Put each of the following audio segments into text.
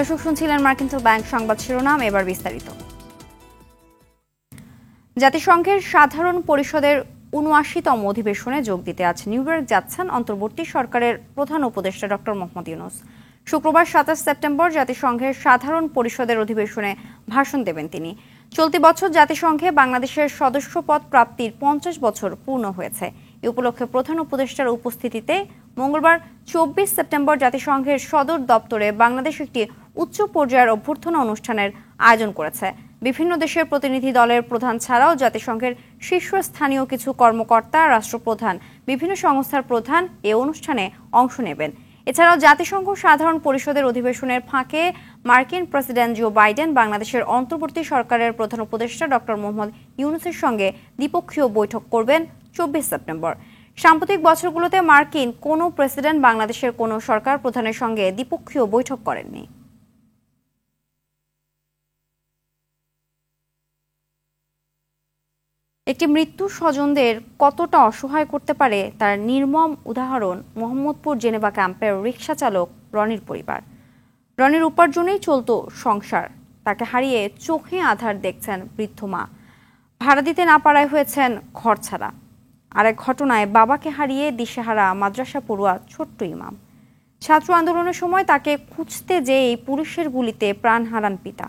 দর্শক শুনছিলেন মার্কিনটল ব্যাংক সংবাদ শিরোনাম, এবার বিস্তারিত। জাতিসংঘের সাধারণ পরিষদের ৭৯তম অধিবেশনে যোগ দিতে আজ নিউ ইয়র্ক যাচ্ছেন অন্তর্বর্তী সরকারের প্রধান উপদেষ্টা ডক্টর মোহাম্মদ ইউনূস। শুক্রবার ২৭ সেপ্টেম্বর জাতিসংঘের সাধারণ পরিষদের অধিবেশনে ভাষণ দেবেন তিনি। চলতি বছর জাতিসংঘে বাংলাদেশের সদস্যপদ প্রাপ্তির ৫০ বছর পূর্ণ হয়েছে। এ উপলক্ষে প্রধান উপদেষ্টার উপস্থিতিতে মঙ্গলবার ২৪ সেপ্টেম্বর জাতিসংঘের সদর দপ্তরে বাংলাদেশ একটি উচ্চ পর্যায়ের অভ্যর্থনা অনুষ্ঠানের আয়োজন করেছে। বিভিন্ন দেশের প্রতিনিধি দলের প্রধান ছাড়াও জাতিসংঘের শীর্ষস্থানীয় কিছু কর্মকর্তা, রাষ্ট্রপ্রধান, বিভিন্ন সংস্থার প্রধান এ অনুষ্ঠানে অংশ নেবেন। এছাড়াও জাতিসংঘ সাধারণ পরিষদের অধিবেশনের ফাঁকে মার্কিন প্রেসিডেন্ট জো বাইডেন বাংলাদেশের অন্তর্বর্তী সরকারের প্রধান উপদেষ্টা ডক্টর মোহাম্মদ ইউনূসের সঙ্গে দ্বিপক্ষীয় বৈঠক করবেন ২৪ সেপ্টেম্বর। সাম্প্রতিক বছরগুলোতে মার্কিন কোনো প্রেসিডেন্ট বাংলাদেশের কোনো সরকার প্রধানের সঙ্গে দ্বিপক্ষীয় বৈঠক করেননি। একটি মৃত্যু স্বজনদের কতটা অসহায় করতে পারে তার নির্মম উদাহরণ মোহাম্মদপুর জেনেভা ক্যাম্পের রিকশা চালক রনির পরিবার। রনির উপার্জনেই চলত সংসার। তাকে হারিয়ে চোখে আঁধার দেখছেন বৃদ্ধ মা। ভাড়া দিতে না পারায় হয়েছেন ঘর ছাড়া। আরেক ঘটনায় বাবাকে হারিয়ে দিশেহারা মাদ্রাসা পড়ুয়া ছোট্ট ইমাম। ছাত্র আন্দোলনের সময় তাকে খুঁজতে যেয়ে পুলিশের গুলিতে প্রাণ হারান পিতা।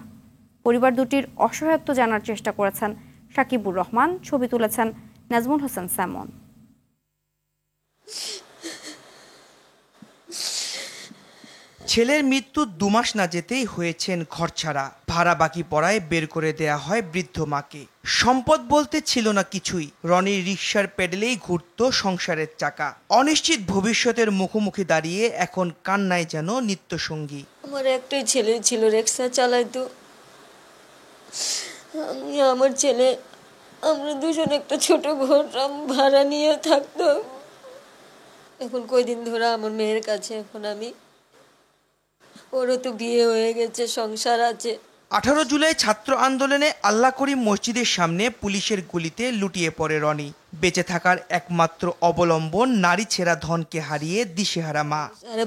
পরিবার দুটির অসহায়ত্ব জানার চেষ্টা করেছেন সাকিবুর রহমান। ছবি তুলেছেন নাজমুল হোসেন সামন। ছেলের মৃত্যু ২ মাস না যেতেই হয়েছেন ঘরছাড়া। ভাড়া বাকি পড়ায় বের করে দেয়া হয় বৃদ্ধ মাকে। সম্পদ বলতে ছিল না কিছুই। রনির রিকশার পেডেলেই ঘুরত সংসারের চাকা। অনিশ্চিত ভবিষ্যতের মুখোমুখি দাঁড়িয়ে এখন কান্নায় যেন নিত্যসঙ্গী। আমার একটাই ছেলে ছিল, রিকশা চালাইতো। আমি আমার ছেলে, আমরা দুজন একটা ছোট ঘর ভাড়া নিয়ে থাকতাম। এখন কয়দিন ধরে আমার মেয়ের কাছে। এখন আমি, ওরও তো বিয়ে হয়ে গেছে, সংসার আছে। 18 জুলাই ছাত্র আন্দোলনে আল্লাহ করিম মসজিদের সামনে পুলিশের গুলিতে লুটিয়ে পড়ে রনি। বেঁচে থাকার একমাত্র অবলম্বন নারী ছেঁড়া ধনকে হারিয়ে দিশেহারা মা।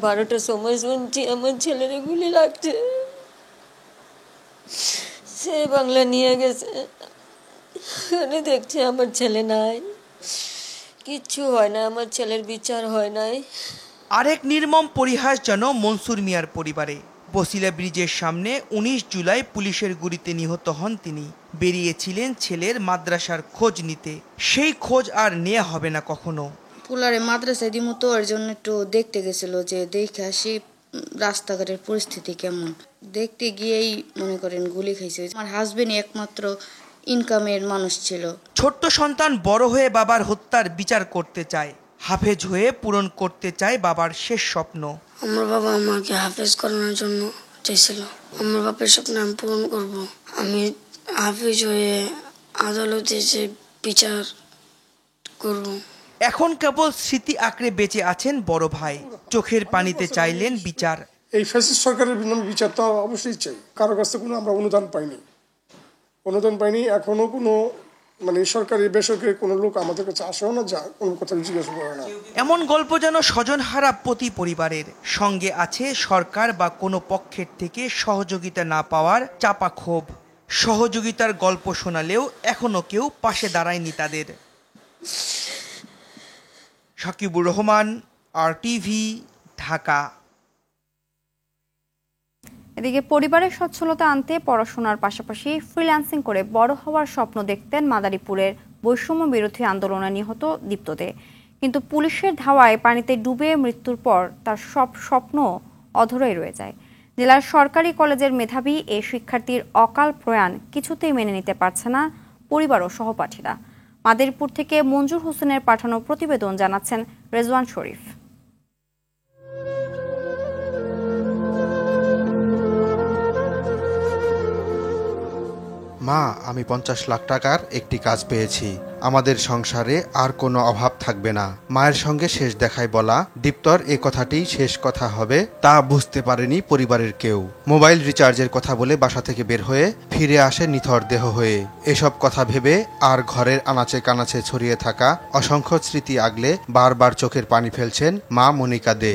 12টার সময় শুনছি আমার ছেলের গুলি লাগছে। সে বাংলা নিয়ে গেছে, দেখছি আমার ছেলে নাই, কিচ্ছু হয় না, আমার ছেলের বিচার হয় নাই। আরেক নির্মম পরিহাস যেন মনসুর মিয়ার পরিবারে। বসিলা ব্রিজের সামনে 19 জুলাই পুলিশের গুলিতে নিহত হন তিনি। বেরিয়েছিলেন ছেলের মাদ্রাসার খোঁজ নিতে। সেই খোঁজ আর নেওয়া হবে না কখনো। পুলারে মাদ্রাসায় দিমতো ওর জন্য একটু দেখতে গেছিল, যে দেখে আসি রাস্তাঘাটের পরিস্থিতি কেমন। দেখতে গিয়েই মনে করেন গুলি খাইছে। আমার হাজবেন্ডই একমাত্র ইনকামের মানুষ ছিল। ছোট্ট সন্তান বড় হয়ে বাবার হত্যার বিচার করতে চায়। হাফেজ হয়ে পূরণ করতে চায় বাবার শেষ স্বপ্ন। আমার বাবা আমাকে হাফেজ করানোর জন্য চেয়েছিল। আমার বাবার স্বপ্ন আমি পূরণ করব। আমি হাফেজ হয়ে আদালতে যে বিচার করব। এখন কেবল স্মৃতি আঁকড়ে বেঁচে আছেন বড় ভাই। চোখের পানিতে চাইলেন বিচার। এই ফ্যাসিস্ট সরকারের বিচার তো অবশ্যই চাই। কারো কাছে কোনো আমরা অনুদান পাইনি। এখনো কোনো সরকারি বেসরকারি কোনো লোক আমাদের কাছে আসেও না, যা কোনো কথা জিজ্ঞাসা করে না। এমন গল্প যেন স্বজনহারা প্রতি পরিবারের। সঙ্গে আছে সরকার বা কোনো পক্ষের থেকে সহযোগিতা না পাওয়ার চাপা ক্ষোভ। সহযোগিতার গল্প শোনালেও এখনো কেউ পাশে দাঁড়ায়নি তাদের। সাকিবুর রহমান, RTV, ঢাকা। এদিকে পরিবারের সচ্ছলতা আনতে পড়াশোনার পাশাপাশি ফ্রিল্যান্সিং করে বড় হওয়ার স্বপ্ন দেখতেন মাদারীপুরের বৈষম্য বিরোধী আন্দোলনে নিহত দীপ্ত দে। কিন্তু পুলিশের ধাওয়ায় পানিতে ডুবে মৃত্যুর পর তার সব স্বপ্ন অধরাই রয়ে যায়। জেলার সরকারি কলেজের মেধাবী এই শিক্ষার্থীর অকাল প্রয়াণ কিছুতেই মেনে নিতে পারছে না পরিবার ও সহপাঠীরা। মাদারীপুর থেকে মঞ্জুর হোসেনের পাঠানো প্রতিবেদন জানাচ্ছেন রেজওয়ান শরীফ। মা, আমি 50 লাখ টাকার একটি কাজ পেয়েছি। আমাদের সংসারে আর কোনো অভাব থাকবে না। মায়ের সঙ্গে শেষ দেখায় বলা দীপ্তর এ কথাটি শেষ কথা হবে তা বুঝতে পারেনি পরিবারের কেউ। মোবাইল রিচার্জের কথা বলে বাসা থেকে বের হয়ে ফিরে আসে নিথর দেহ হয়ে। এসব কথা ভেবে আর ঘরের আনাচে কানাচে ছড়িয়ে থাকা অসংখ্য স্মৃতি আগলে বারবার চোখের পানি ফেলছেন মা মনিকা দে।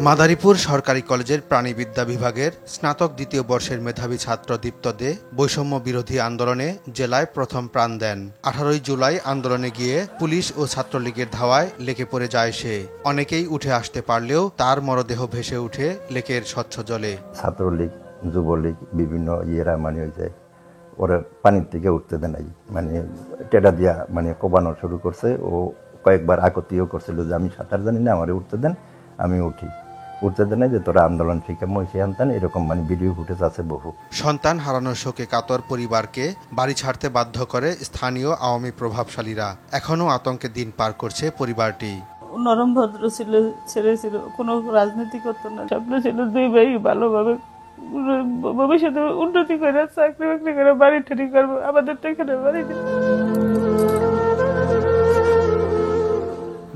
মাদারীপুর সরকারি কলেজের প্রাণীবিদ্যা বিভাগের স্নাতক দ্বিতীয় বর্ষের মেধাবী ছাত্র দীপ্ত দে বৈষম্য বিরোধী আন্দোলনে জেলায় প্রথম প্রাণ দেন। 18 জুলাই আন্দোলনে গিয়ে পুলিশ ও ছাত্রলীগের ধাওয়ায় লেকে পড়ে যায় সে। অনেকেই উঠে আসতে পারলেও তার মরদেহ ভেসে উঠে লেকের স্বচ্ছ জলে। ছাত্রলীগ, যুবলীগ বিভিন্ন ইয়েরা ওই যে ওরা পানির থেকে উঠতে দেয় নাই, টেডা দিয়া কোবানো শুরু করছে। ও কয়েকবার আকতিও করছিল যে আমি সাঁতার জানি না, আমারে উঠতে দেন, আমি উঠতে দেন যে তোরা আন্দোলন শিখে মহিষে আনতেন, এরকম ভিডিও ফুটেজ আছে বহু। সন্তান হারানোর শোকে কাতর পরিবারকে বাড়ি ছাড়তে বাধ্য করে স্থানীয় আওয়ামী প্রভাবশালীরা। এখনও আতঙ্কে দিন পার করছে পরিবারটি। নরম ভদ্র ছিল, ছেলে ছিল, কোনো রাজনীতি করতো না। স্বপ্ন ছিল দুই ভাই ভালোভাবে ভবিষ্যতে উন্নতি করে চাকরি বাকরি করে বাড়ি ঠাড়ি করবো, আমাদের তো এখানে বাড়ি নেই।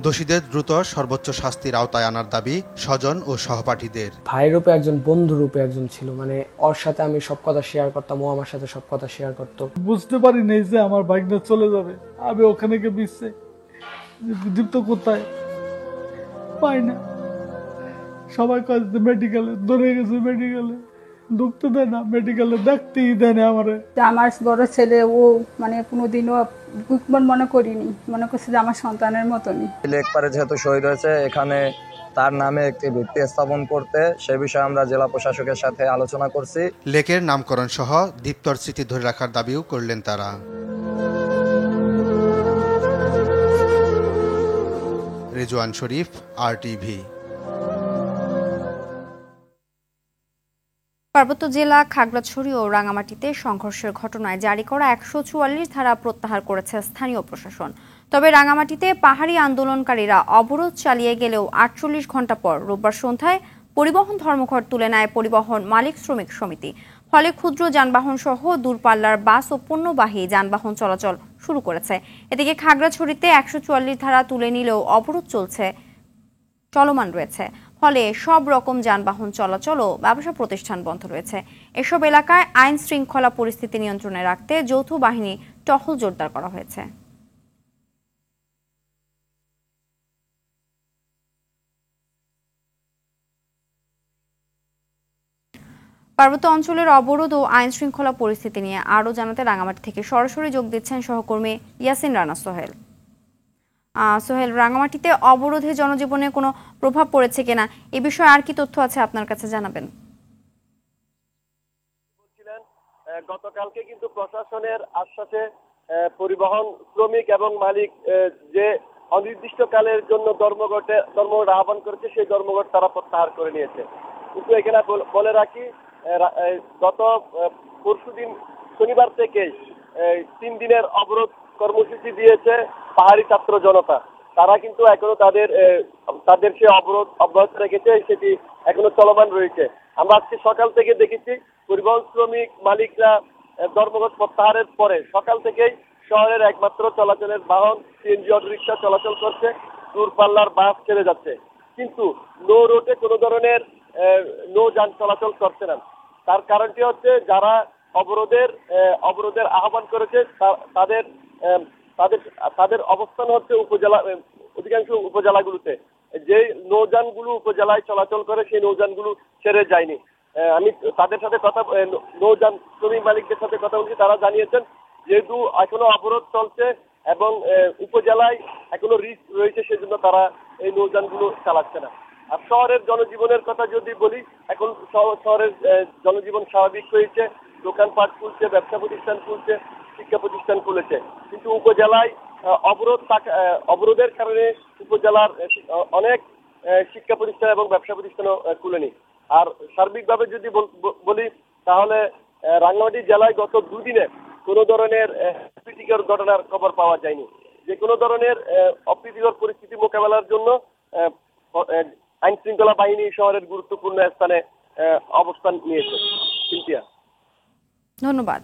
দোষীদের দ্রুত সর্বোচ্চ শাস্তির আওতায় আনার দাবি স্বজন ও সহপাঠীদের। ভাই রূপে একজন, বন্ধু রূপে একজন ছিল, ওর সাথে আমি সব কথা শেয়ার করতাম, ও আমার সাথে সব কথা শেয়ার করতো। বুঝতে পারি নাই যে আমার বাইকটা চলে যাবে। আমি ওখানে গিয়ে বিচ্ছে দীপ্ত কোথায় পাই না, সবাই কাজ মেডিকেলে ধরে গেছে, মেডিকেলে ঢুকতে দেয় না, মেডিকেলে দেখতেই দেয় না আমারে। আমার বড় ছেলে ও কোনোদিনও মনে করিনি, মনে করছে যে আমার সন্তানের মতনই। লেকপাড়ে যেহেতু শহীদ হয়েছে, এখানে তার নামে একটি ভিত্তি স্থাপন করতে সে বিষয়ে আমরা জেলা প্রশাসকের সাথে আলোচনা করছি। লেকের নামকরণ সহ দীপ্তর স্মৃতি ধরে রাখার দাবিও করলেন তারা। রেজওয়ান শরীফ, RTV। পার্বত্য জেলা খাগড়াছড়ি ও রাঙামাটিতে সংঘর্ষের ঘটনায় জারি করা 144 ধারা প্রত্যাহার করেছে স্থানীয় প্রশাসন। তবে রাঙামাটিতে পাহাড়ি আন্দোলনকারীরা অবরোধ চালিয়ে গেলেও 48 ঘণ্টা পর রোববার সন্ধ্যায় পরিবহন ধর্মঘট তুলে নেয় পরিবহন মালিক শ্রমিক সমিতি। ফলে ক্ষুদ্র যানবাহন সহ দূরপাল্লার বাস ও পণ্যবাহী যানবাহন চলাচল শুরু করেছে। এদিকে খাগড়াছড়িতে 144 ধারা তুলে নিলেও অবরোধ চলমান রয়েছে। ফলে সব রকম যানবাহন চলাচল ও ব্যবসা প্রতিষ্ঠান বন্ধ রয়েছে। এসব এলাকায় আইন শৃঙ্খলা পরিস্থিতি নিয়ন্ত্রণে রাখতে যৌথ বাহিনী টহল জোরদার করা হয়েছে। পার্বত্য অঞ্চলের অবরোধ ও আইন শৃঙ্খলা পরিস্থিতি নিয়ে আরও জানাতে রাঙামাটি থেকে সরাসরি যোগ দিচ্ছেন সহকর্মী ইয়াসিন রানা সোহেল। সোহেল, রাঙামাটিতে অবরোধে জনজীবনে কোনো প্রভাব পড়েছে কিনা এ বিষয়ে আর কি তথ্য আছে আপনার কাছে জানাবেন? গতকালকে কিন্তু প্রশাসনের আশ্বাসে পরিবহন শ্রমিক এবং মালিক যে অনির্দিষ্টকালের জন্য ধর্মঘট আহ্বান করেছে, সেই ধর্মঘট তারা প্রত্যাহার করে নিয়েছে। কিন্তু এখানে বলে রাখি, গত পরশুদিন শনিবার থেকে 3 দিনের অবরোধ কর্মসূচি দিয়েছে পাহাড়ি ছাত্র জনতা। তারা কিন্তু এখনো তাদের সে অবরোধ অব্যাহত রেখেছে, সেটি এখনো চলমান রয়েছে। আমরা আজকে সকাল থেকে দেখেছি পরিবহন শ্রমিক মালিকরা ধর্মঘট প্রত্যাহারের পরে সকাল থেকেই শহরের একমাত্র চলাচলের বাহন সিএনজি অটোরিকশা চলাচল করছে, দূরপাল্লার বাস ছেড়ে যাচ্ছে, কিন্তু নো রোডে কোনো ধরনের নো যান চলাচল করছে না। তার কারণটি হচ্ছে যারা অবরোধের আহ্বান করেছে তাদের অবস্থান হচ্ছে অধিকাংশ উপজেলাগুলোতে। যে নৌযানগুলো উপজেলায় চলাচল করে সেই নৌযানগুলো ছেড়ে যায়নি। আমি তাদের সাথে নৌযান শ্রমিক মালিকদের সাথে কথা বলছি, তারা জানিয়েছেন যেহেতু এখনো অবরোধ চলছে এবং উপজেলায় এখনো রিস্ক রয়েছে, সেজন্য তারা এই নৌযানগুলো চালাচ্ছে না। আর শহরের জনজীবনের কথা যদি বলি, এখন শহরের জনজীবন স্বাভাবিক হয়েছে, দোকানপাট খুলছে, ব্যবসা প্রতিষ্ঠান খুলছে, শিক্ষা প্রতিষ্ঠান খুলেছে। কিন্তু উপজেলায় অবরোধের কারণে উপজেলার অনেক শিক্ষা প্রতিষ্ঠান এবং ব্যবসা প্রতিষ্ঠানও খুলেনি। আর সার্বিকভাবে যদি বলি, তাহলে রাঙ্গামাটি জেলায় গত 2 দিনে কোনো ধরনের অপ্রীতিকর ঘটনার খবর পাওয়া যায়নি। যে কোনো ধরনের অপ্রীতিকর পরিস্থিতি মোকাবেলার জন্য আইন শৃঙ্খলা বাহিনী শহরের গুরুত্বপূর্ণ স্থানে অবস্থান নিয়েছে। ধন্যবাদ।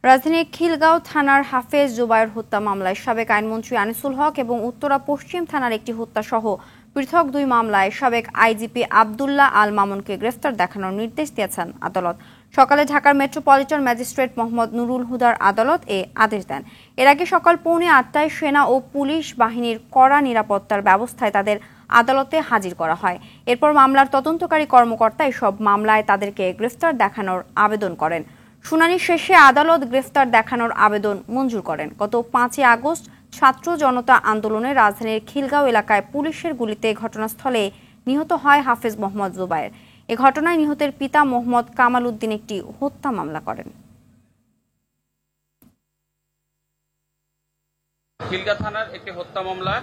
রাজধানীর খিলগাঁও থানার হাফেজ জুবায়ের হত্যা মামলায় সাবেক আইনমন্ত্রী আনিসুল হক এবং উত্তরা পশ্চিম থানার একটি হত্যা সহ পৃথক 2 মামলায় সাবেক আইজিপি আব্দুল্লাহ আল মামুনকে গ্রেফতার দেখানোর নির্দেশ দিয়েছেন আদালত। সকালে ঢাকার মেট্রোপলিটন ম্যাজিস্ট্রেট মোহাম্মদ নুরুল হুদার আদালত এ আদেশ দেন। এর আগে সকাল 8:45 সেনা ও পুলিশ বাহিনীর কড়া নিরাপত্তার ব্যবস্থায় তাদের আদালতে হাজির করা হয়। এরপর মামলার তদন্তকারী কর্মকর্তা এসব মামলায় তাদেরকে গ্রেফতার দেখানোর আবেদন করেন। শুনানি শেষে আদালত গ্রেফতার দেখানোর আবেদন মঞ্জুর করেন। গত 5 আগস্ট ছাত্র জনতা আন্দোলনে রাজধানীর খিলগাঁও এলাকায় পুলিশের গুলিতে ঘটনাস্থলে নিহত হয় হাফেজ মোহাম্মদ জুবায়ের। এ ঘটনায় নিহতের পিতা মোহাম্মদ কামাল উদ্দিন একটি হত্যা মামলা করেন। খিলগাঁও থানার একটি হত্যা মামলা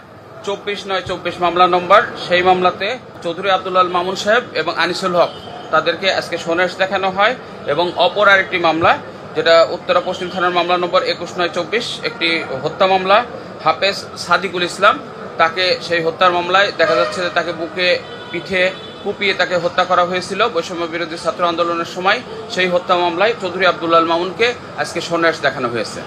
24/9/24 মামলা নম্বর, সেই মামলাতে চৌধুরী আব্দুল মামুন সাহেব এবং আনিসুল হক তাদেরকে আজকে সোনাস দেখানো হয়। এবং অপর আরেকটি মামলা, যেটা উত্তরা পশ্চিম থানার মামলা নম্বর 21/9/24, একটি হত্যা মামলা হাফেজ সাদিকুল ইসলাম, তাকে সেই হত্যার মামলায় দেখা যাচ্ছে যে তাকে বুকে পিঠে কুপিয়ে তাকে হত্যা করা হয়েছিল বৈষম্য বিরোধী ছাত্র আন্দোলনের সময়। সেই হত্যা মামলায় চৌধুরী আব্দুল মামুনকে আজকে সোনাস দেখানো হয়েছে।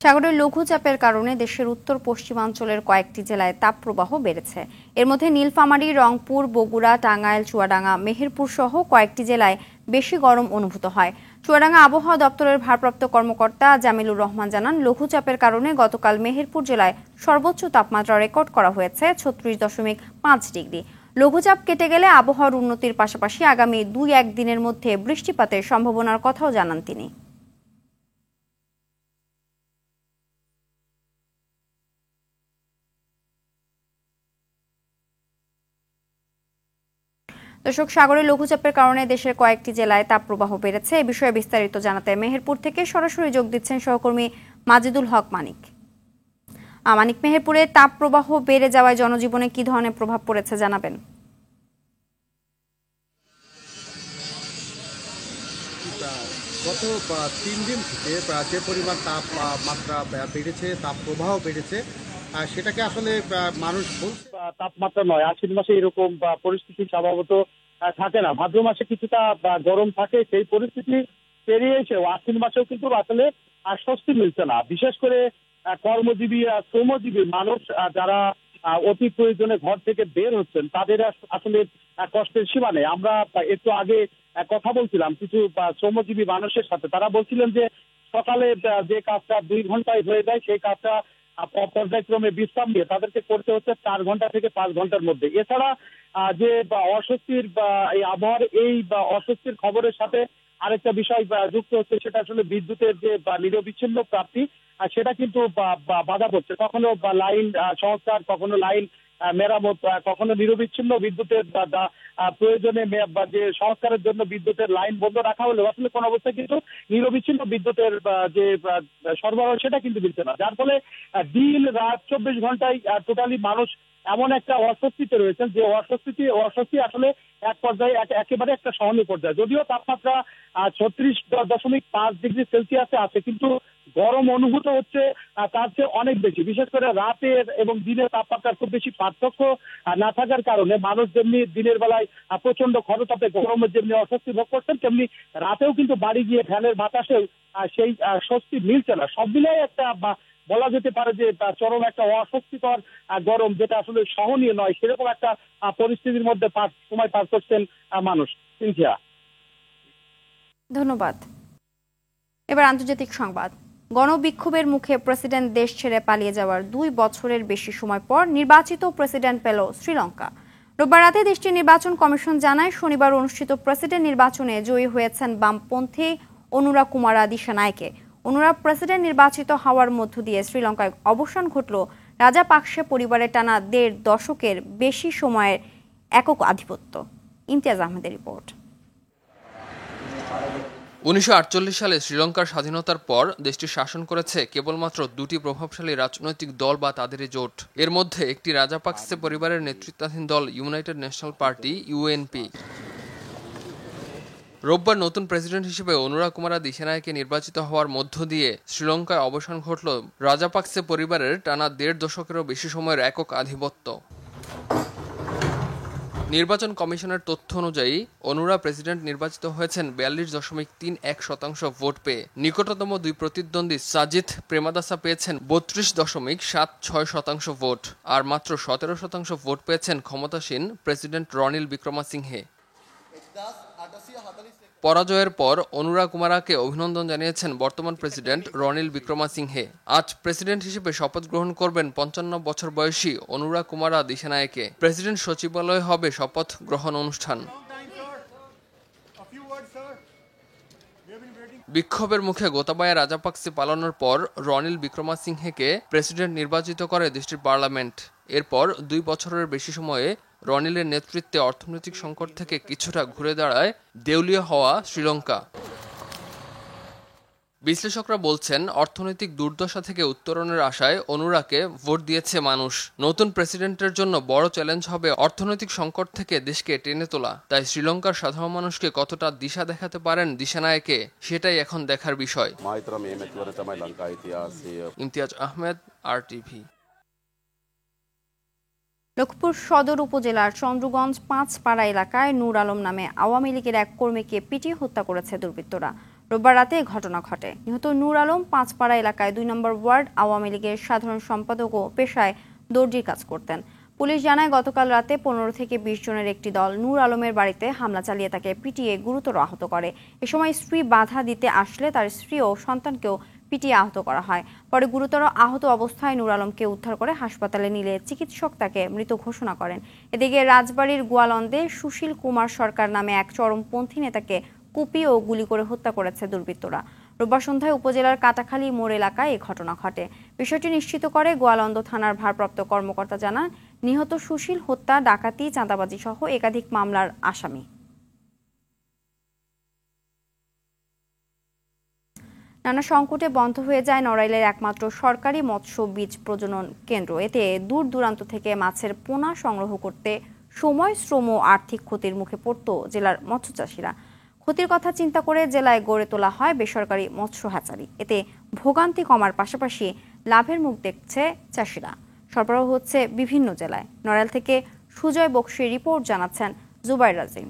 সাগরের লঘুচাপের কারণে দেশের উত্তর পশ্চিমাঞ্চলের কয়েকটি জেলায় তাপপ্রবাহ বেড়েছে। এর মধ্যে নীলফামারী, রংপুর, বগুড়া, টাঙ্গাইল, চুয়াডাঙ্গা, মেহেরপুর সহ কয়েকটি জেলায় বেশি গরম অনুভূত হয়। চুয়াডাঙ্গা আবহাওয়া দপ্তরের ভারপ্রাপ্ত কর্মকর্তা জামিলুর রহমান জানান, লঘুচাপের কারণে গতকাল মেহেরপুর জেলায় সর্বোচ্চ তাপমাত্রা রেকর্ড করা হয়েছে 36.5 ডিগ্রি। লঘুচাপ কেটে গেলে আবহাওয়ার উন্নতির পাশাপাশি আগামী 2-1 দিনের মধ্যে বৃষ্টিপাতের সম্ভাবনার কথাও জানান তিনি। দর্শক, সাগরের লঘুচাপের কারণে দেশের কয়েকটি জেলায় তাপপ্রবাহ বেড়েছে। এ বিষয়ে বিস্তারিত জানাতে মেহেরপুর থেকে সরাসরি যোগ দিচ্ছেন সহকর্মী মাজিদুল হক মানিক। মেহেরপুরে তাপপ্রবাহ বেড়ে যাওয়ায় জনজীবনে কি ধরনের প্রভাব পড়েছে জানাবেন। গত 3 দিন থেকে যে পরিমাণ তাপমাত্রা বেড়েছে, তাপপ্রবাহ বেড়েছে, সেটাকে আসলে মানুষ বলছে তাপমাত্রা নয়। আশ্বিন মাসে এরকম পরিস্থিতি স্বভাবত থাকে না। ভাদ্র মাসে কিছুটা গরম থাকে, সেই পরিস্থিতি পেরিয়ে এসেও আশ্বিন মাসেও কিন্তু আসলে স্বস্তি মিলছে না। বিশেষ করে কর্মজীবী, শ্রমজীবী মানুষ যারা অতি প্রয়োজনে ঘর থেকে বের হচ্ছেন, তাদের আসলে কষ্টের সীমা নেই। আমরা একটু আগে কথা বলছিলাম কিছু শ্রমজীবী মানুষের সাথে, তারা বলছিলেন যে সকালে যে কাজটা 2 ঘন্টায় হয়ে যায়, সেই কাজটা পর্যায়ক্রমে বিশ্রাম নিয়ে তাদেরকে করতে হচ্ছে 4 ঘন্টা থেকে 5 ঘন্টার মধ্যে। এছাড়া যে অস্বস্তির এই আবহাওয়ার এই অস্বস্তির খবরের সাথে আরেকটা বিষয় যুক্ত হচ্ছে, সেটা আসলে বিদ্যুতের যে নিরবিচ্ছিন্ন প্রাপ্তি, সেটা কিন্তু বাধা পড়ছে। কখনো লাইন সংস্কার, কখনো লাইন মেরামত, কখনো নিরবিচ্ছিন্ন বিদ্যুতের প্রয়োজনে যে সংস্কারের জন্য বিদ্যুতের লাইন বন্ধ রাখা হলেও আসলে কোন অবস্থায় কিন্তু নিরবিচ্ছিন্ন বিদ্যুতের যে সরবরাহ সেটা কিন্তু মিলছে না। যার ফলে দিন রাত 24 ঘন্টায় টোটালি মানুষ এমন একটা অস্বস্তিতে রয়েছেন যে অস্বস্তি আসলে এক পর্যায়ে একেবারে একটা সহনীয় পর্যায়ে। যদিও তাপমাত্রা 36.5 ডিগ্রি সেলসিয়াসে আছে, কিন্তু গরম অনুভূত হচ্ছে তার চেয়ে অনেক বেশি। বিশেষ করে রাতের এবং দিনের তাপমাত্রার খুব বেশি পার্থক্য না থাকার কারণে মানুষ যেমনি দিনের বেলায় প্রচন্ড খরতাপে গরমের যেমনি অস্বস্তি ভোগ করছেন, তেমনি রাতেও কিন্তু বাড়ি গিয়ে ফ্যানের বাতাসেও সেই স্বস্তি মিলছে না। সব মিলিয়ে একটা বলা যেতে পারে যে চরম একটা অস্বস্তিকর গরম, যেটা আসলে সহনীয় নয়, সেরকম একটা পরিস্থিতির মধ্যে সময় পার করছেন মানুষ। ধন্যবাদ। এবার আন্তর্জাতিক সংবাদ। গণবিক্ষোভের মুখে প্রেসিডেন্ট দেশ ছেড়ে পালিয়ে যাওয়ার 2 বছরের বেশি সময় পর নির্বাচিত প্রেসিডেন্ট পেল শ্রীলঙ্কা। রোববার রাতে দেশটির নির্বাচন কমিশন জানায়, শনিবার অনুষ্ঠিত প্রেসিডেন্ট নির্বাচনে জয়ী হয়েছেন বামপন্থী অনুরা কুমারা দিশানায়কে। অনুরা প্রেসিডেন্ট নির্বাচিত হওয়ার মধ্য দিয়ে শ্রীলঙ্কায় অবসান ঘটল রাজাপাকসে পরিবারের টানা 1.5 দশকের বেশি সময়ের একক আধিপত্য। ইমতিয়াজ আহমেদের রিপোর্ট। 1948 সালে শ্রীলঙ্কার স্বাধীনতার পর দেশটি শাসন করেছে কেবলমাত্র 2টি প্রভাবশালী রাজনৈতিক দল বা তাদেরই জোট। এর মধ্যে একটি রাজাপাকসে পরিবারের নেতৃত্বাধীন দল ইউনাইটেড ন্যাশনাল পার্টি ইউএনপি। রোববার নতুন প্রেসিডেন্ট হিসেবে অনুরা কুমারা দিশানায়কে নির্বাচিত হওয়ার মধ্য দিয়ে শ্রীলঙ্কায় অবসান ঘটল রাজাপাকসে পরিবারের টানা 1.5 দশকেরও বেশি সময়ের একক আধিপত্য। নির্বাচন কমিশনের তথ্য অনুযায়ী অনুরা প্রেসিডেন্ট নির্বাচিত হয়েছেন 42.31% ভোট পেয়ে। নিকটতম 2 প্রতিদ্বন্দ্বী সাজিথ প্রেমাদাসা পেয়েছেন 32.76% ভোট, আর মাত্র 17% ভোট পেয়েছেন ক্ষমতাসীন প্রেসিডেন্ট রনিল বিক্রমাসিংহে। পরাজয়ের পর অনুরা কুমারাকে অভিনন্দন জানিয়েছেন বর্তমান প্রেসিডেন্ট রনিল বিক্রমাসিংহে। আজ প্রেসিডেন্ট হিসেবে শপথ গ্রহণ করবেন 55 বছর বয়সী অনুরা কুমারা দিশানায়েকে। প্রেসিডেন্ট সচিবালয়ে হবে শপথ গ্রহণ অনুষ্ঠান। বিক্ষোভের মুখে গোতাবায়া রাজাপাকসে পালানোর পর রনিল বিক্রমাসিংহেকে প্রেসিডেন্ট নির্বাচিত করে দেশটির পার্লামেন্ট। এরপর 2 বছরের বেশি সময়ে রনিলের নেতৃত্বে অর্থনৈতিক সংকট থেকে কিছুটা ঘুরে দাঁড়ায় দেউলিয়া হওয়া শ্রীলঙ্কা। বিশ্লেষকরা বলছেন, অর্থনৈতিক দুর্দশা থেকে উত্তরণের আশায় অনুরাকে ভোট দিয়েছে মানুষ। নতুন প্রেসিডেন্টের জন্য বড় চ্যালেঞ্জ হবে অর্থনৈতিক সংকট থেকে দেশকে টেনে তোলা। তাই শ্রীলঙ্কার সাধারণ মানুষকে কতটা দিশা দেখাতে পারেন দিশানায়েকে, সেটাই এখন দেখার বিষয়। ইমতিয়াজ আহমেদ, RTV। লক্ষ্মীপুর সদর উপজেলার চন্দ্রগঞ্জ 5 পাড়া এলাকায় নূর আলম নামে আওয়ামী লীগের এক কর্মীকে পিটিয়ে হত্যা করেছে দুর্বৃত্তরা। রোববার রাতে ঘটনা ঘটে। নিহত নূর আলম 5 পাড়া এলাকায় 2 নম্বর ওয়ার্ড আওয়ামী লীগের সাধারণ সম্পাদক ও পেশায় দর্জির কাজ করতেন। পুলিশ জানায়, গতকাল রাতে 15 থেকে 20 জনের একটি দল নূর আলমের বাড়িতে হামলা চালিয়ে তাকে পিটিয়ে গুরুতর আহত করে। এ সময় স্ত্রী বাধা দিতে আসলে তার স্ত্রী ও সন্তানকেও পিটিয়ে আহত করা হয়। পরে গুরুতর আহত অবস্থায় নূর আলমকে উদ্ধার করে হাসপাতালে নিলে চিকিৎসক তাকে মৃত ঘোষণা করেন। এদিকে রাজবাড়ীর গোয়ালন্দে সুশীল কুমার সরকার নামে এক চরমপন্থী নেতাকে কুপিয়ে ও গুলি করে হত্যা করেছে দুর্বৃত্তরা। রোববার সন্ধ্যায় উপজেলার কাটাখালী মোড় এলাকায় এই ঘটনা ঘটে। বিষয়টি নিশ্চিত করে গোয়ালন্দ থানার ভারপ্রাপ্ত কর্মকর্তা জানান, নিহত সুশীল হত্যা, ডাকাতি, চাঁদাবাজি সহ একাধিক মামলার আসামি। নানা সংকটে বন্ধ হয়ে যায় নড়াইলের একমাত্র সরকারি মৎস্য বীজ প্রজনন কেন্দ্র। এতে দূর দূরান্ত থেকে মাছের পোনা সংগ্রহ করতে সময়, শ্রম ও আর্থিক ক্ষতির মুখে পড়ত জেলার মৎস্য চাষিরা। ক্ষতির কথা চিন্তা করে জেলায় গড়ে তোলা হয় বেসরকারি মৎস্য হ্যাচারি। এতে ভোগান্তি কমার পাশাপাশি লাভের মুখ দেখছে চাষিরা। সরবরাহ হচ্ছে বিভিন্ন জেলায়। নড়াইল থেকে সুজয় বক্সির রিপোর্ট, জানাচ্ছেন জুবাইর রাজিম।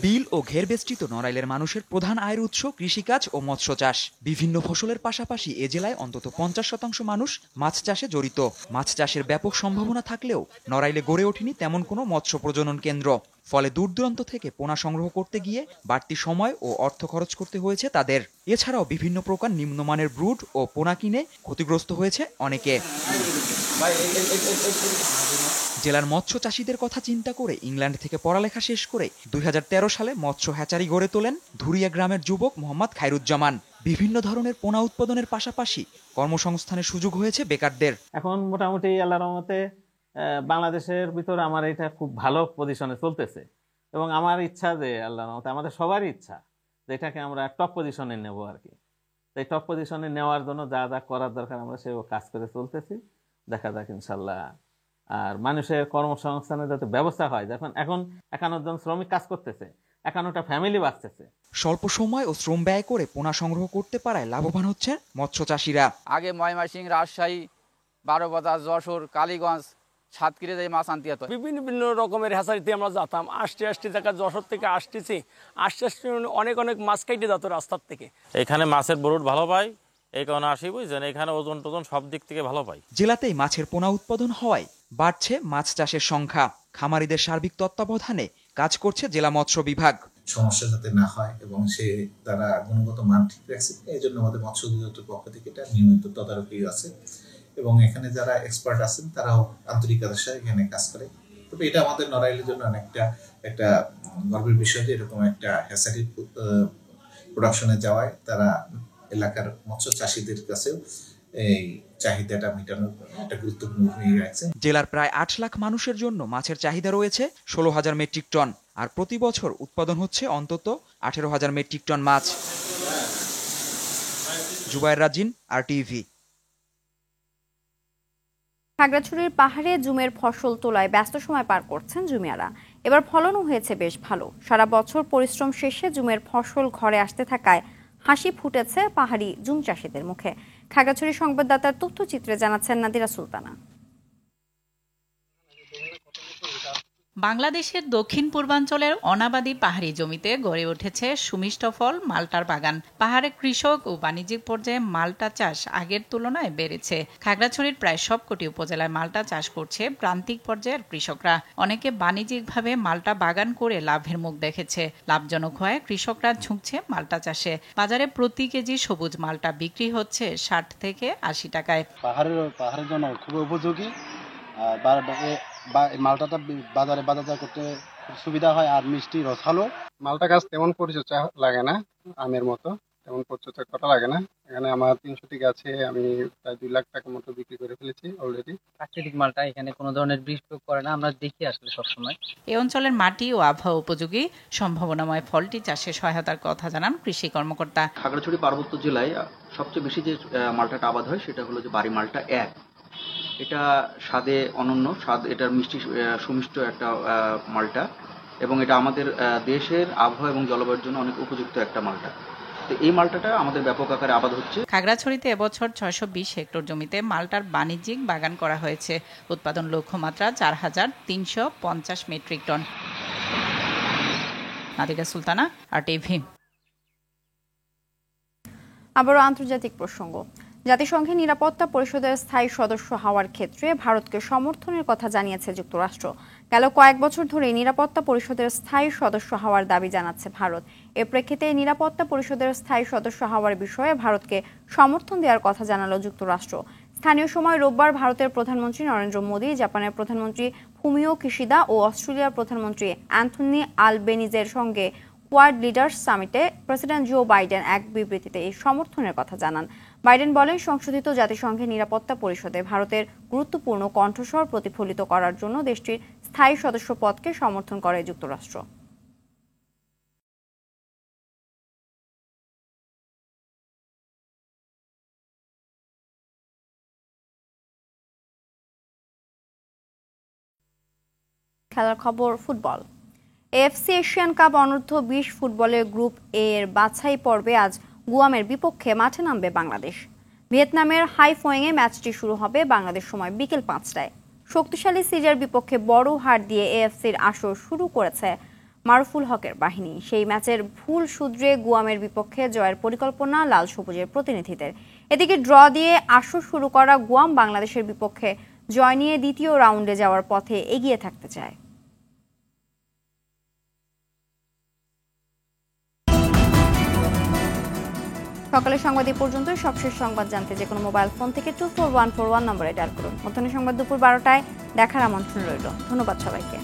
বিল ও ঘের বেষ্টিত নড়াইলের মানুষের প্রধান আয়ের উৎস কৃষিকাজ ও মৎস্য চাষ। বিভিন্ন ফসলের পাশাপাশি এ জেলায় অন্তত 50% মানুষ মাছ চাষে জড়িত। মাছ চাষের ব্যাপক সম্ভাবনা থাকলেও নড়াইলে গড়ে ওঠেনি তেমন কোনো মৎস্য প্রজনন কেন্দ্র। ফলে দূর দূরান্ত থেকে পোনা সংগ্রহ করতে গিয়ে বাড়তি সময় ও অর্থ খরচ করতে হয়েছে তাদের। এছাড়াও বিভিন্ন প্রকার নিম্নমানের ব্রুড ও পোনা কিনে ক্ষতিগ্রস্ত হয়েছে অনেকে। জেলার মৎস্য চাষীদের কথা চিন্তা করে ইংল্যান্ড থেকে পড়ালেখা শেষ করে 2013 সালে মৎস্য হ্যাচারি গড়ে তোলেন ধুরিয়া গ্রামের যুবক মোহাম্মদ খায়রুজ্জামান। বিভিন্ন ধরনের পোনা উৎপাদনের পাশাপাশি কর্মসংস্থানের সুযোগ হয়েছে বেকারদের। এখন মোটামুটি আল্লাহর রহমতে বাংলাদেশের ভিতরে আমার এটা খুব ভালো পজিশনে চলতেছে এবং আমার ইচ্ছা যে আল্লাহর রহমতে আমাদের সবারই ইচ্ছা যে এটাকে আমরা টপ পজিশনে নেব আর কি। তাই টপ পজিশনে নেওয়ার জন্য যা যা করার দরকার আমরা সেও কাজ করে চলতেছি। দেখা যাক ইনশাল্লাহ। আর মানুষের কর্মসংস্থানের যাতে ব্যবস্থা হয়, যখন এখন 51 জন শ্রমিক কাজ করতেছে, 51টা ফ্যামিলি বাঁচতেছে। স্বল্প সময় ও শ্রম ব্যয় করে পোনা সংগ্রহ করতে পারায় লাভবান হচ্ছে মৎস্য চাষিরা। আগে ময়মনসিংহ, রাজশাহী, বারোবাজার, যশোর, কালীগঞ্জ, সাতক্ষীরা যাই মাছ আনতে হতো। বিভিন্ন রকমের হ্যাচারিতে আমরা যেতাম, আসতে দেখা যশোর থেকে আসতেছি, আসতে অনেক মাছ কেটে যেত রাস্তার থেকে। এখানে মাছের বরুট ভালো পাই, এই কারণে আসি, বুঝছেন, এখানে ওজন টোজন সব দিক থেকে ভালো পাই। জেলাতেই মাছের পোনা উৎপাদন হওয়ায় বাড়ছে মাছ চাষের সংখ্যা। খামারিদের সার্বিক তত্ত্বাবধানে কাজ করছে জেলা মৎস্য বিভাগ। সমস্যা যাতে না হয় এবং তারা গুণগত মান ঠিক রাখছে, এই জন্য আমাদের মৎস্য অধিদপ্তরের পক্ষ থেকে এটা নিয়মিত তদারকি আছে এবং এখানে যারা এক্সপার্ট আছেন তারাও আন্তরিকতার সাথে এখানে কাজ করে। তবে এটা আমাদের নড়াইলের জন্য অনেকটা একটা গর্বের বিষয় যে এরকম একটা হ্যাচারি প্রোডাকশনে যাওয়ায় তারা এলাকার মৎস্য চাষীদের কাছেও এই চাহিদাটা মেটানোর একটা গুরুত্বপূর্ণ ভূমিকা রাখছে। জেলার প্রায় 8 লাখ মানুষের জন্য মাছের চাহিদা রয়েছে 16,000 মেট্রিক টন, আর প্রতি বছর উৎপাদন হচ্ছে অন্তত 18,000 মেট্রিক টন মাছ। জুবাইর রাজিন, RTV। খাগড়াছড়ির পাহাড়ে জুমের ফসল তোলায় ব্যস্ত সময় পার করছেন জুমিয়ারা। এবার ফলনও হয়েছে বেশ ভালো। সারা বছর পরিশ্রম শেষে জুমের ফসল ঘরে আসতে থাকায় হাসি ফুটেছে পাহাড়ি জুম চাষীদের মুখে। খাগড়াছড়ি সংবাদদাতার তথ্যচিত্রে জানাচ্ছেন নাদিরা সুলতানা। বাংলাদেশের দক্ষিণ পূর্বাঞ্চলের অনাবাদী পাহাড়ি জমিতে গড়ে উঠেছে সুমিষ্ট ফল মাল্টার বাগান। পাহাড়ে কৃষক ও বাণিজ্যিক পর্যায়ে মাল্টা চাষ আগের তুলনায় বেড়েছে। খাগড়াছড়ির প্রায় সবকটি উপজেলায় মাল্টা চাষ করছে প্রান্তিক পর্যায়ের কৃষকরা। অনেকে বাণিজ্যিকভাবে মাল্টা বাগান করে লাভের মুখ দেখেছে। লাভজনক হয়ে কৃষকরা ঝুঁকছে মাল্টা চাষে। বাজারে প্রতি কেজি সবুজ মাল্টা বিক্রি হচ্ছে 60 থেকে 80 টাকায়। পাহাড়ের জন্য খুব উপযোগী। মালটাটা বাজারে বাজারজাত করতে খুব সুবিধা হয় আর মিষ্টি রসালো। মালটা গাছ তেমন পরিচর্যা লাগে না, আমের মতো তেমন পরিচর্যা করা লাগে না। এখানে আমার 300টি গাছে আমি প্রায় 2 লাখ টাকার মতো বিক্রি করে ফেলেছি অলরেডি। প্রাকৃতিক মালটা, এখানে কোনো ধরনের বিষ প্রয়োগ করে না, আমরা দেখি আসলে সবসময়। এই অঞ্চলের মাটি ও আবহাওয়া উপযোগী সম্ভাবনাময় ফলটি চাষে সহায়তার কথা জানান কৃষি কর্মকর্তা। খাগড়াছড়ি পার্বত্য জেলায় সবচেয়ে বেশি যে মালটাটা আবাদ হয় সেটা হলো যে বাড়ি মালটা 1। এটা স্বাদে অনন্য স্বাদ, এটার মিষ্টি সুমিষ্ট একটা মালটা এবং এটা আমাদের দেশের আবহাওয়া এবং জলবায়ুর জন্য অনেক উপযুক্ত একটা মালটা। তো এই মালটাটা আমাদের ব্যাপক আকারে আবাদ হচ্ছে। খাগড়াছড়িতে এবছর 620 হেক্টর জমিতে মালটার বাণিজ্যিক বাগান করা হয়েছে। উৎপাদন লক্ষ্যমাত্রা 4350 মেট্রিক টন। নাদিকা সুলতানা, RTV। আবারও আন্তর্জাতিক প্রসঙ্গ। জাতিসংঘের নিরাপত্তা পরিষদের স্থায়ী সদস্য হওয়ার ক্ষেত্রে ভারতকে সমর্থনের কথা জানিয়েছে যুক্তরাষ্ট্র। গেল কয়েক বছর ধরে নিরাপত্তা পরিষদের স্থায়ী সদস্য হওয়ার দাবি জানাচ্ছে ভারত। এর প্রেক্ষিতে নিরাপত্তা পরিষদের স্থায়ী সদস্য হওয়ার বিষয়ে ভারতকে সমর্থন দেওয়ার কথা জানালো যুক্তরাষ্ট্র। স্থানীয় সময় রোববার ভারতের প্রধানমন্ত্রী নরেন্দ্র মোদী, জাপানের প্রধানমন্ত্রী ফুমিও কিশিদা ও অস্ট্রেলিয়ার প্রধানমন্ত্রী অ্যান্থনি আলবেনিজের সঙ্গে কোয়াড লিডার্স সামিটে প্রেসিডেন্ট জো বাইডেন এক বিবৃতিতে এই সমর্থনের কথা জানান। বাইডেন বলেন, সংশোধিত জাতিসংঘের নিরাপত্তা পরিষদে ভারতের গুরুত্বপূর্ণ কণ্ঠস্বর প্রতিফলিত করার জন্য দেশটির স্থায়ী সদস্য পদকে সমর্থন করে যুক্তরাষ্ট্র। খেলার খবর, ফুটবল। এএফসি এশিয়ান কাপ অনূর্ধ্ব 20 ফুটবলের গ্রুপ এ এর বাছাই পর্বে আজ গুয়ামের বিপক্ষে মাঠে নামবে বাংলাদেশ। ভিয়েতনামের হাইফোংয়ে ম্যাচটি শুরু হবে বাংলাদেশ সময় বিকেল 5টায়। শক্তিশালী সিরিয়ার বিপক্ষে বড় হার দিয়ে এএফসির আসর শুরু করেছে মারুফুল হকের বাহিনী। সেই ম্যাচের ভুল শুধরে গুয়ামের বিপক্ষে জয়ের পরিকল্পনা লাল সবুজের প্রতিনিধিদের। এদিকে ড্র দিয়ে আসর শুরু করা গুয়াম বাংলাদেশের বিপক্ষে জয় নিয়ে দ্বিতীয় রাউন্ডে যাওয়ার পথে এগিয়ে থাকতে চায়। সকালের সংবাদ এই পর্যন্ত। সবশেষ সংবাদ জানতে যে কোনো মোবাইল ফোন থেকে 24141 নম্বরে ডায়াল করুন। মধ্যাহ্ন সংবাদ দুপুর 12টায় দেখার আমন্ত্রণ রইল। ধন্যবাদ সবাইকে।